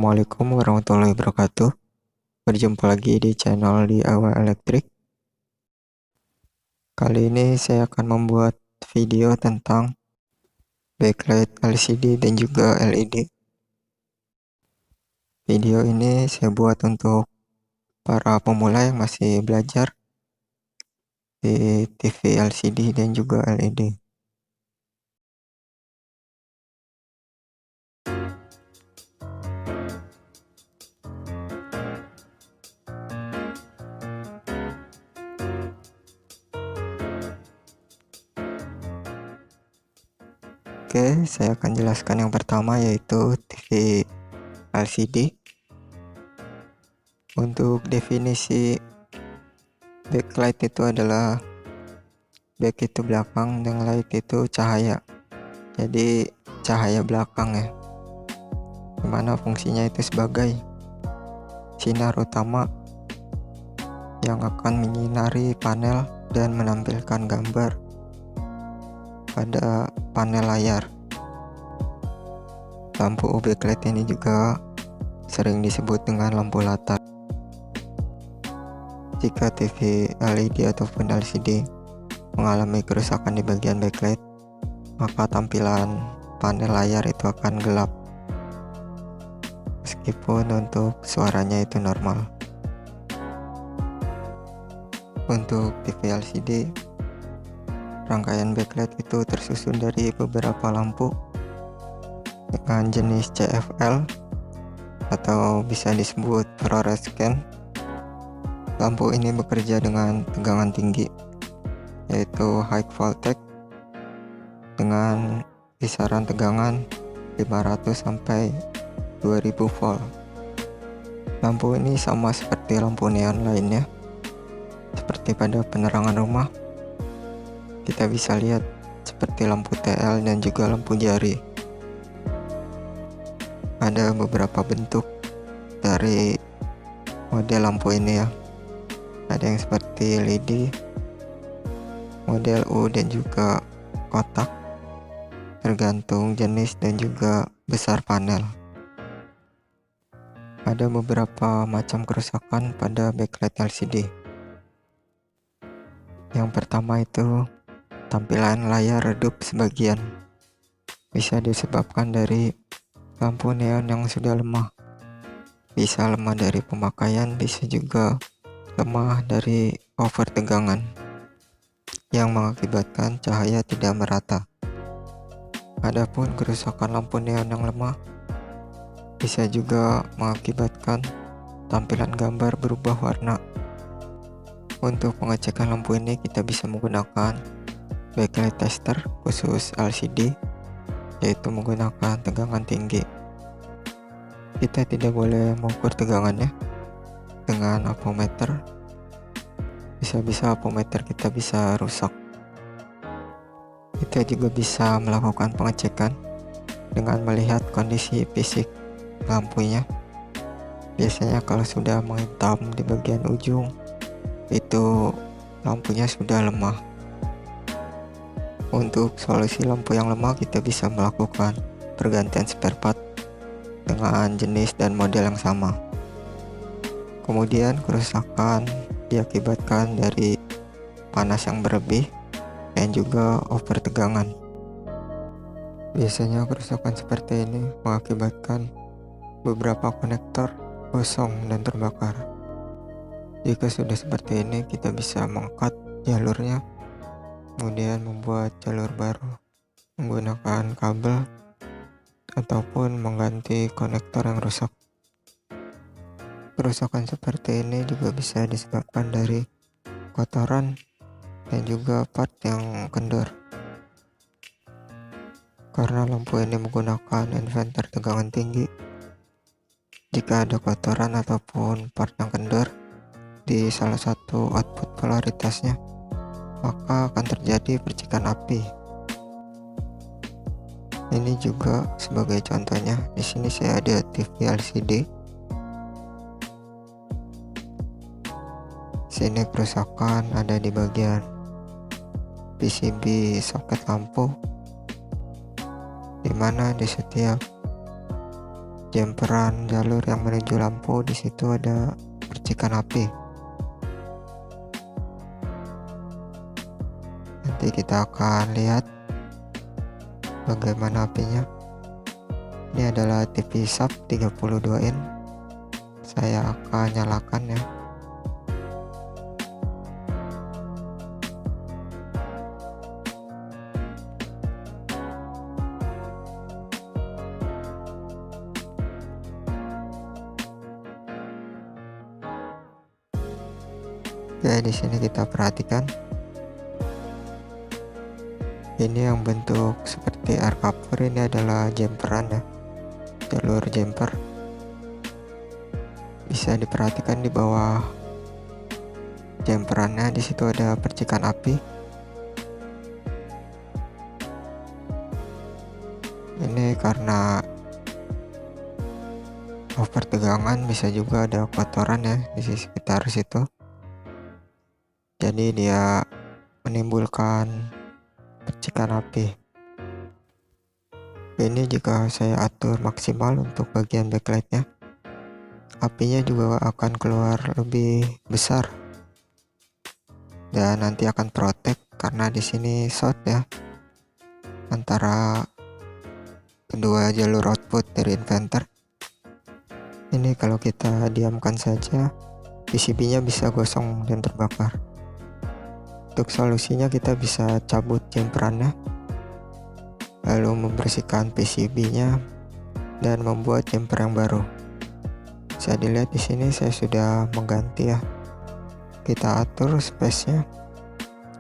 Assalamualaikum warahmatullahi wabarakatuh. Berjumpa lagi di channel DIY Elektrik. Kali ini saya akan membuat video tentang backlight LCD dan juga LED. Video ini saya buat untuk para pemula yang masih belajar di TV LCD dan juga LED. Oke, saya akan jelaskan yang pertama yaitu TV LCD. Untuk definisi backlight itu adalah back itu belakang dan light itu cahaya. Jadi cahaya belakang ya. Dimana fungsinya itu sebagai sinar utama yang akan menyinari panel dan menampilkan gambar pada panel layar. Lampu backlight ini juga sering disebut dengan lampu latar. Jika TV LED ataupun LCD mengalami kerusakan di bagian backlight, maka tampilan panel layar itu akan gelap, meskipun untuk suaranya itu normal. Untuk TV LCD, rangkaian backlight itu tersusun dari beberapa lampu dengan jenis CFL atau bisa disebut fluorescent. Lampu ini bekerja dengan tegangan tinggi, yaitu high voltage dengan kisaran tegangan 500 sampai 2000 volt. Lampu ini sama seperti lampu neon lainnya. Seperti pada penerangan rumah, kita bisa lihat seperti lampu TL dan juga lampu jari. Ada beberapa bentuk dari model lampu ini ya. Ada yang seperti LED, model U dan juga kotak, tergantung jenis dan juga besar panel. Ada beberapa macam kerusakan pada backlight LCD. Yang pertama itu tampilan layar redup sebagian. Bisa disebabkan dari lampu neon yang sudah lemah. Bisa lemah dari pemakaian, bisa juga lemah dari over tegangan yang mengakibatkan cahaya tidak merata. Adapun kerusakan lampu neon yang lemah bisa juga mengakibatkan tampilan gambar berubah warna. Untuk pengecekan lampu ini kita bisa menggunakan backlight tester khusus LCD, yaitu menggunakan tegangan tinggi. Kita tidak boleh mengukur tegangannya dengan ampermeter. Bisa-bisa ampermeter kita bisa rusak. Kita juga bisa melakukan pengecekan dengan melihat kondisi fisik lampunya. Biasanya kalau sudah menghitam di bagian ujung, itu lampunya sudah lemah. Untuk solusi lampu yang lemah, kita bisa melakukan pergantian spare part dengan jenis dan model yang sama. Kemudian kerusakan diakibatkan dari panas yang berlebih dan juga over tegangan. Biasanya kerusakan seperti ini mengakibatkan beberapa konektor kosong dan terbakar. Jika sudah seperti ini, kita bisa mengangkat jalurnya, kemudian membuat jalur baru menggunakan kabel ataupun mengganti konektor yang rusak. Kerusakan seperti ini juga bisa disebabkan dari kotoran dan juga part yang kendor. Karena lampu ini menggunakan inverter tegangan tinggi, jika ada kotoran ataupun part yang kendor di salah satu output polaritasnya, maka akan terjadi percikan api. Ini juga sebagai contohnya. Di sini saya ada TV LCD. Sini kerusakan ada di bagian PCB soket lampu, dimana di setiap jemperan jalur yang menuju lampu. Di situ ada percikan api. Nanti kita akan lihat bagaimana apinya. Ini adalah TV sub 32 in. Saya akan nyalakan ya. Oke, di sini kita perhatikan. Ini yang bentuk seperti air cover, ini adalah jemperan ya, jalur jumper. Bisa diperhatikan di bawah jemperannya, di situ ada percikan api. Ini karena over tegangan, bisa juga ada kotoran ya di sekitar situ. Jadi dia menimbulkan percikan api. Ini jika saya atur maksimal untuk bagian backlightnya, apinya juga akan keluar lebih besar dan nanti akan protek karena di sini short ya antara kedua jalur output dari inverter. Ini kalau kita diamkan saja, PCB-nya bisa gosong dan terbakar. Untuk solusinya kita bisa cabut jemperannya, lalu membersihkan PCB-nya dan membuat jumper yang baru. Bisa dilihat di sini saya sudah mengganti ya. Kita atur space-nya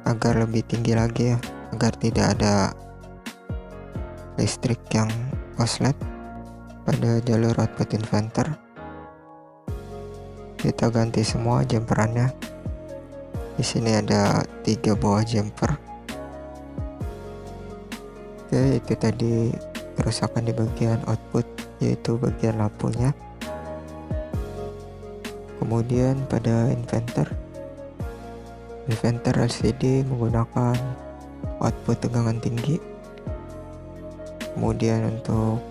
agar lebih tinggi lagi ya, agar tidak ada listrik yang konslet pada jalur output inverter. Kita ganti semua jumperannya. Di sini ada 3 buah jumper. Oke, itu tadi kerusakan di bagian output, yaitu bagian lampunya. Kemudian pada inverter LCD menggunakan output tegangan tinggi. Kemudian untuk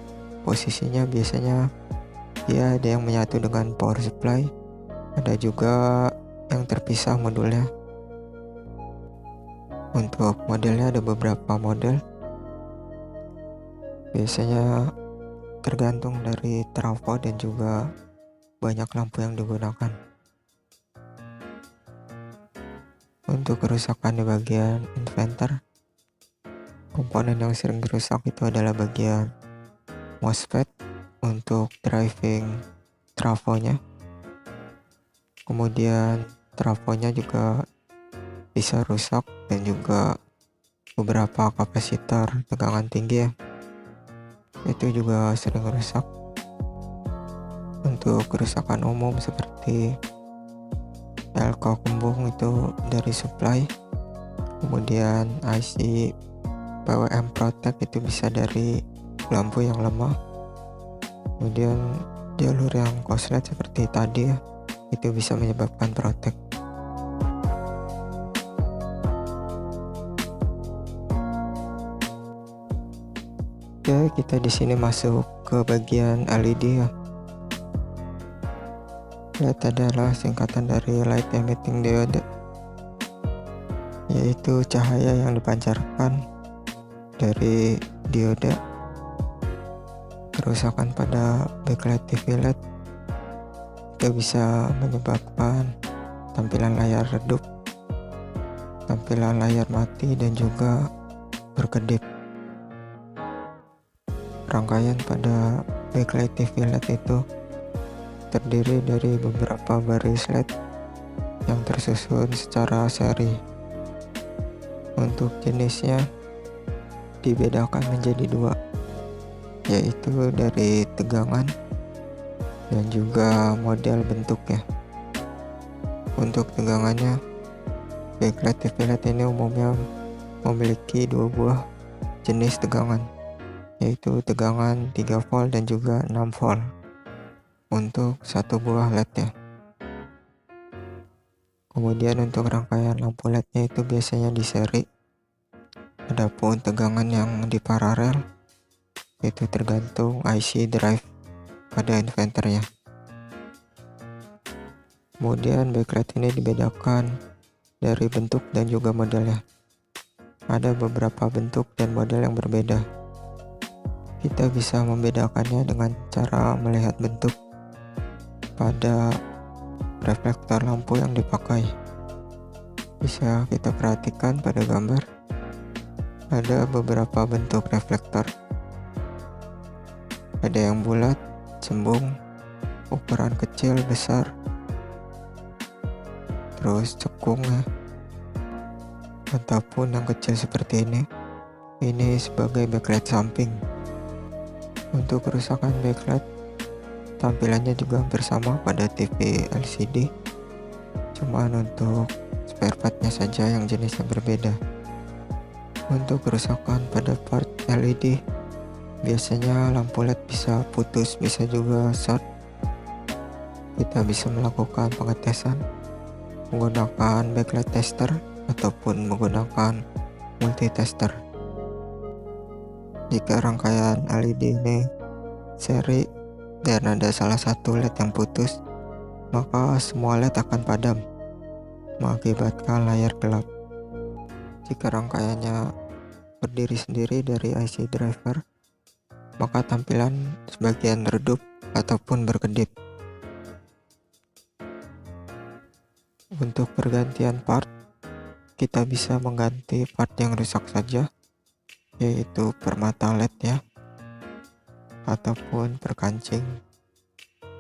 posisinya biasanya dia ada yang menyatu dengan power supply, ada juga yang terpisah modulnya. Untuk modelnya ada beberapa model, biasanya tergantung dari trafo dan juga banyak lampu yang digunakan. Untuk kerusakan di bagian inverter, komponen yang sering rusak itu adalah bagian MOSFET untuk driving trafonya. Kemudian trafonya juga bisa rusak dan juga beberapa kapasitor tegangan tinggi ya, itu juga sering rusak. Untuk kerusakan umum seperti elko kembung itu dari supply, kemudian IC PWM Protect itu bisa dari lampu yang lemah, kemudian jalur yang konslet seperti tadi ya, itu bisa menyebabkan protek. Oke, kita di sini masuk ke bagian LED ya. LED adalah singkatan dari light emitting diode, yaitu cahaya yang dipancarkan dari diode. Kerusakan pada backlight TV LED itu bisa menyebabkan tampilan layar redup, tampilan layar mati, dan juga berkedip. Rangkaian pada backlight TV LED itu terdiri dari beberapa baris LED yang tersusun secara seri. Untuk jenisnya dibedakan menjadi 2, yaitu dari tegangan dan juga model bentuknya. Untuk tegangannya, backlight TV LED ini umumnya memiliki 2 buah jenis tegangan, yaitu tegangan 3 volt dan juga 6 volt untuk 1 buah LED ya. Kemudian untuk rangkaian lampu LED-nya itu biasanya di seri. Adapun tegangan yang di paralel itu tergantung IC drive pada inventornya. Kemudian backlight ini dibedakan dari bentuk dan juga modelnya. Ada beberapa bentuk dan model yang berbeda. Kita bisa membedakannya dengan cara melihat bentuk pada reflektor lampu yang dipakai. Bisa kita perhatikan pada gambar, ada beberapa bentuk reflektor. Ada yang bulat, cembung, ukuran kecil, besar, terus cekung ya, ataupun yang kecil seperti ini. Ini sebagai backlight samping. Untuk kerusakan backlight, tampilannya juga hampir sama pada TV LCD, cuman untuk spare partnya saja yang jenisnya berbeda. Untuk kerusakan pada part LED, biasanya lampu LED bisa putus, bisa juga short. Kita bisa melakukan pengetesan menggunakan backlight tester ataupun menggunakan multitester. Jika rangkaian LED ini seri dan ada salah satu LED yang putus, maka semua LED akan padam, mengakibatkan layar gelap. Jika rangkaiannya berdiri sendiri dari IC driver, maka tampilan sebagian redup ataupun berkedip. Untuk pergantian part, kita bisa mengganti part yang rusak saja, yaitu permata LED ya, ataupun perkancing.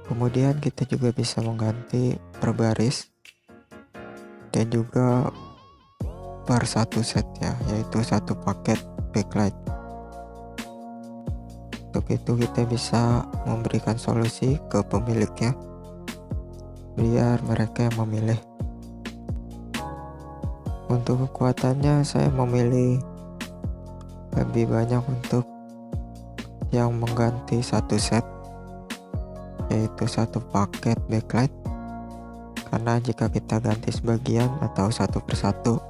Kemudian kita juga bisa mengganti per baris dan juga per satu set ya, yaitu satu paket backlight. Untuk itu kita bisa memberikan solusi ke pemiliknya biar mereka yang memilih. Untuk kekuatannya saya memilih lebih banyak untuk yang mengganti satu set, yaitu satu paket backlight, karena jika kita ganti sebagian atau satu persatu,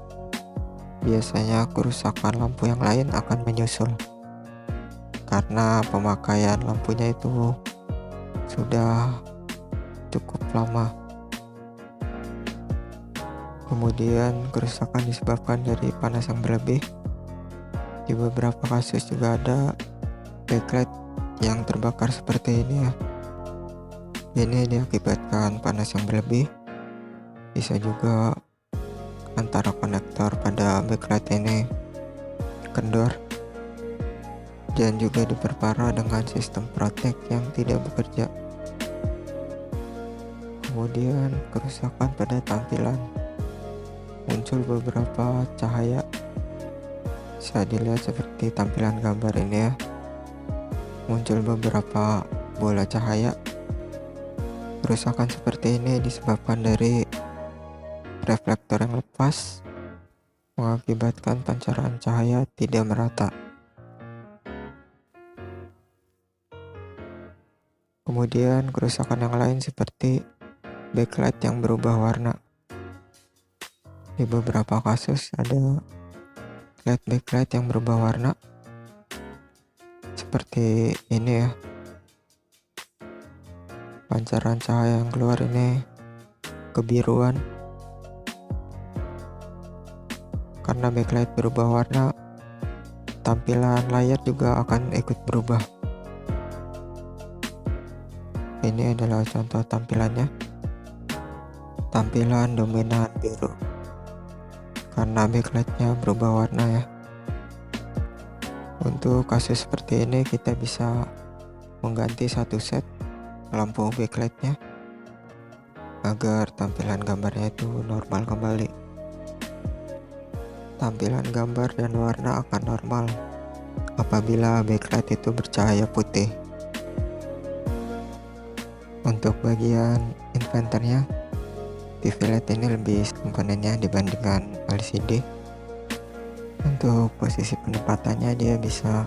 biasanya kerusakan lampu yang lain akan menyusul karena pemakaian lampunya itu sudah cukup lama. Kemudian kerusakan disebabkan dari panas yang berlebih. Di beberapa kasus juga ada backlight yang terbakar seperti ini ya. Ini diakibatkan panas yang berlebih. Bisa juga antara konektor pada backlight ini kendor, dan juga diperparah dengan sistem protek yang tidak bekerja. Kemudian kerusakan pada tampilan, muncul beberapa cahaya. Bisa dilihat seperti tampilan gambar ini ya, muncul beberapa bola cahaya. Kerusakan seperti ini disebabkan dari reflektor yang lepas, mengakibatkan pancaran cahaya tidak merata. Kemudian kerusakan yang lain seperti backlight yang berubah warna. Di beberapa kasus ada LED backlight yang berubah warna seperti ini ya. Pancaran cahaya yang keluar ini kebiruan. Karena backlight berubah warna, tampilan layar juga akan ikut berubah. Ini adalah contoh tampilannya. Tampilan dominan biru karena backlightnya berubah warna ya. Untuk kasus seperti ini kita bisa mengganti satu set lampu backlightnya agar tampilan gambarnya itu normal kembali. Tampilan gambar dan warna akan normal apabila backlight itu bercahaya putih. Untuk bagian inverternya, TV LED ini lebih komponennya dibandingkan LCD. Untuk posisi penempatannya dia bisa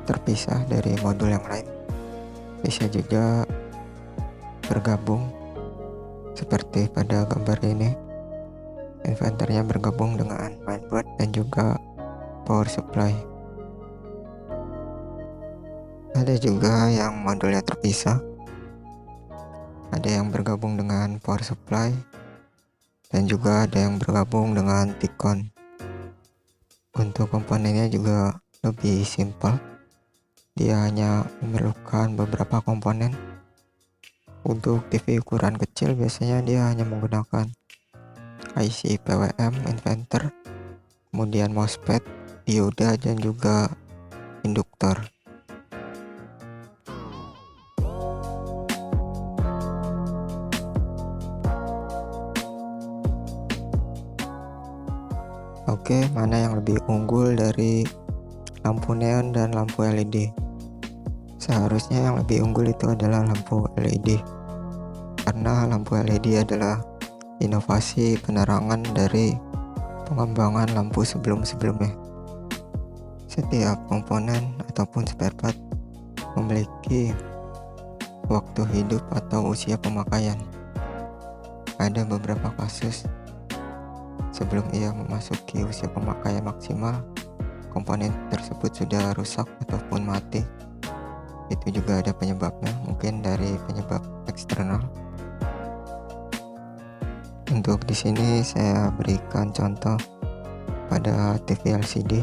terpisah dari modul yang lain, bisa juga bergabung seperti pada gambar ini. Inverternya bergabung dengan mainboard dan juga power supply. Ada juga yang modulnya terpisah, ada yang bergabung dengan power supply, dan juga ada yang bergabung dengan T-Con. Untuk komponennya juga lebih simpel, dia hanya memerlukan beberapa komponen. Untuk TV ukuran kecil biasanya dia hanya menggunakan IC PWM, inverter, kemudian MOSFET, dioda, dan juga induktor. Oke, mana yang lebih unggul dari lampu neon dan lampu LED? Seharusnya yang lebih unggul itu adalah lampu LED, karena lampu LED adalah inovasi penerangan dari pengembangan lampu sebelum-sebelumnya. Setiap komponen ataupun spare part memiliki waktu hidup atau usia pemakaian. Ada beberapa kasus sebelum ia memasuki usia pemakaian maksimal, komponen tersebut sudah rusak ataupun mati. Itu juga ada penyebabnya, mungkin dari penyebab eksternal. Untuk di sini saya berikan contoh pada TV LCD.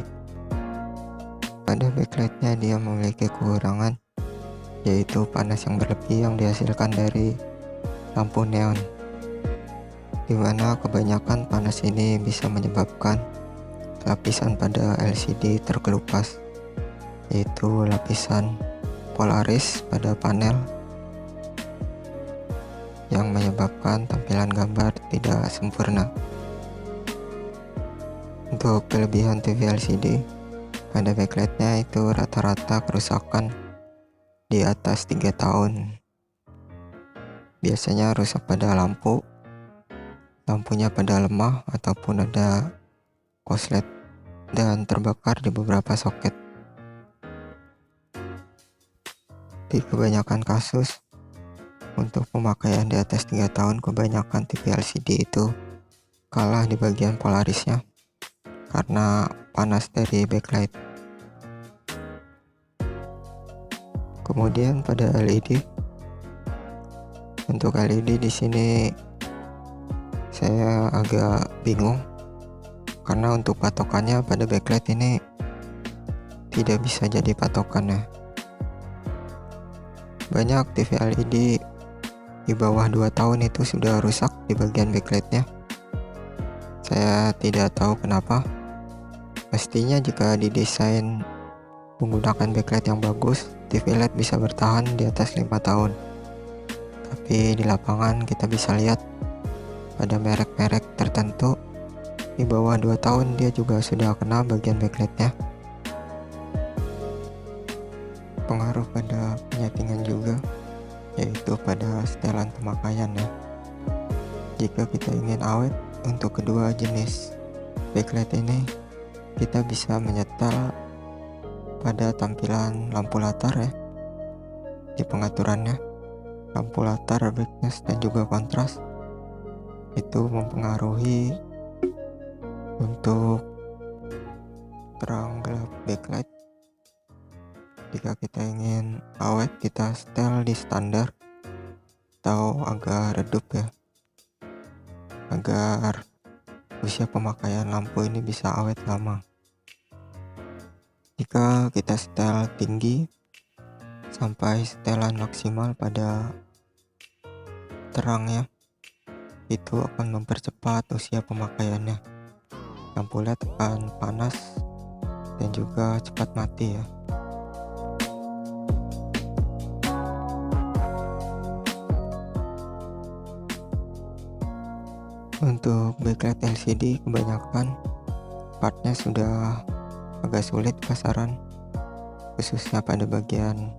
Pada backlightnya dia memiliki kekurangan, yaitu panas yang berlebih yang dihasilkan dari lampu neon, dimana kebanyakan panas ini bisa menyebabkan lapisan pada LCD terkelupas, yaitu lapisan Polaris pada panel yang menyebabkan tampilan gambar tidak sempurna. Untuk kelebihan TV LCD, pada backlightnya itu rata-rata kerusakan di atas 3 tahun. Biasanya rusak pada lampunya pada lemah ataupun ada korslet dan terbakar di beberapa soket. Di kebanyakan kasus, untuk pemakaian di atas 3 tahun, kebanyakan TV LCD itu kalah di bagian polarisnya karena panas dari backlight. Kemudian pada LED, untuk LED di sini saya agak bingung karena untuk patokannya pada backlight ini tidak bisa jadi patokannya. Banyak TV LED di bawah 2 tahun itu sudah rusak di bagian backlightnya. Saya tidak tahu kenapa. Pastinya jika didesain menggunakan backlight yang bagus, TV LED bisa bertahan di atas 5 tahun. Tapi di lapangan kita bisa lihat pada merek-merek tertentu di bawah 2 tahun dia juga sudah kena bagian backlightnya. Pengaruh pada penyetingan juga, yaitu pada setelan pemakaian ya. Jika kita ingin awet untuk kedua jenis backlight ini, kita bisa menyetel pada tampilan lampu latar ya, di pengaturannya lampu latar, brightness, dan juga kontras itu mempengaruhi untuk terang gelap backlight. Jika kita ingin awet, kita setel di standar atau agak redup ya, agar usia pemakaian lampu ini bisa awet lama. Jika kita setel tinggi sampai setelan maksimal pada terangnya, itu akan mempercepat usia pemakaiannya. Lampu LED akan panas dan juga cepat mati ya. Untuk backlight LCD kebanyakan partnya sudah agak sulit pasaran, khususnya pada bagian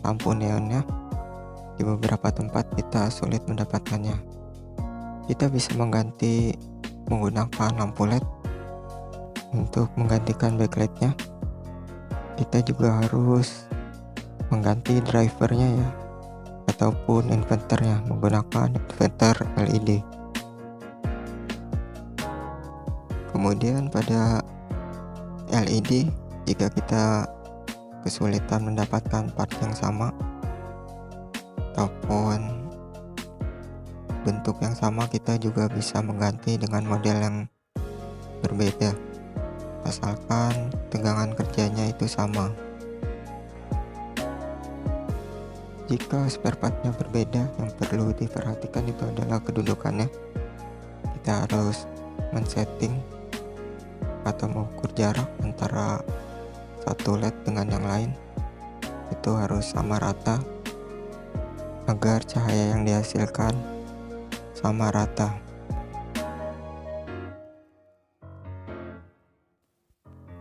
lampu neonnya. Di beberapa tempat kita sulit mendapatkannya. Kita bisa mengganti menggunakan lampu LED. Untuk menggantikan backlightnya, kita juga harus mengganti drivernya ya, ataupun inverternya menggunakan inverter LED. Kemudian pada LED, jika kita kesulitan mendapatkan part yang sama ataupun bentuk yang sama, kita juga bisa mengganti dengan model yang berbeda, asalkan tegangan kerjanya itu sama. Jika spare partnya berbeda, yang perlu diperhatikan itu adalah kedudukannya. Kita harus men-setting atau mengukur jarak antara satu LED dengan yang lain, itu harus sama rata agar cahaya yang dihasilkan sama rata.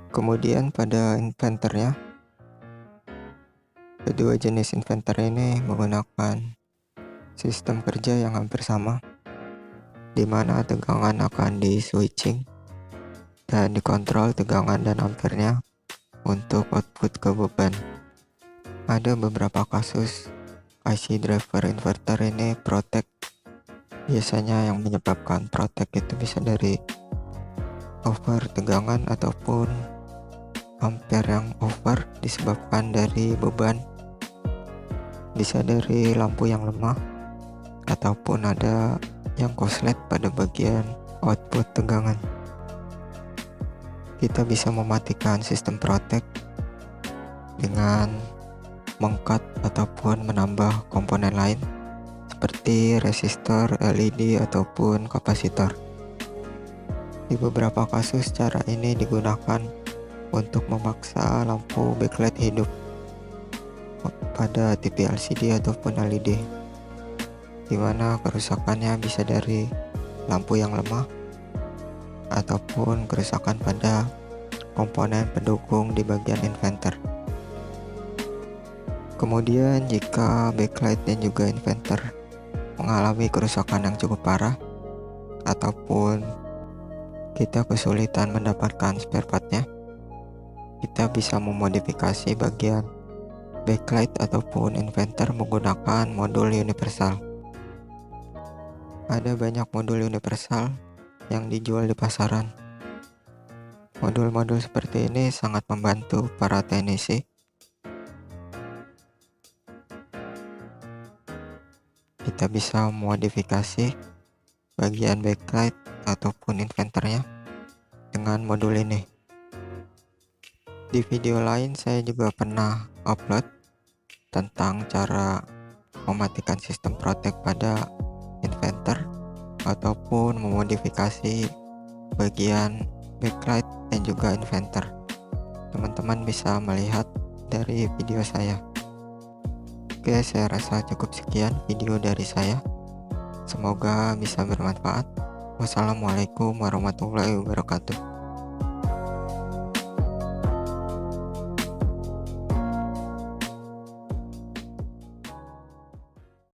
Kemudian pada inverternya, kedua jenis inverter ini menggunakan sistem kerja yang hampir sama, di mana tegangan akan di switching dan dikontrol tegangan dan ampernya untuk output ke beban. Ada beberapa kasus IC driver inverter ini protek. Biasanya yang menyebabkan protek itu bisa dari over tegangan ataupun ampere yang over disebabkan dari beban, bisa dari lampu yang lemah, ataupun ada yang korslet pada bagian output tegangan. Kita bisa mematikan sistem protek dengan meng-cut ataupun menambah komponen lain seperti resistor, LED ataupun kapasitor. Di beberapa kasus cara ini digunakan untuk memaksa lampu backlight hidup pada TV LCD ataupun LED, di mana kerusakannya bisa dari lampu yang lemah ataupun kerusakan pada komponen pendukung di bagian inverter. Kemudian jika backlight dan juga inverter mengalami kerusakan yang cukup parah ataupun kita kesulitan mendapatkan spare partnya, kita bisa memodifikasi bagian backlight ataupun inverter menggunakan modul universal. Ada banyak modul universal yang dijual di pasaran. Modul-modul seperti ini sangat membantu para teknisi. Kita bisa memodifikasi bagian backlight ataupun inverternya dengan modul ini. Di video lain saya juga pernah upload tentang cara mematikan sistem protek pada inverter ataupun memodifikasi bagian backlight dan juga inverter. Teman-teman bisa melihat dari video saya. Oke, saya rasa cukup sekian video dari saya. Semoga bisa bermanfaat. Wassalamualaikum warahmatullahi wabarakatuh.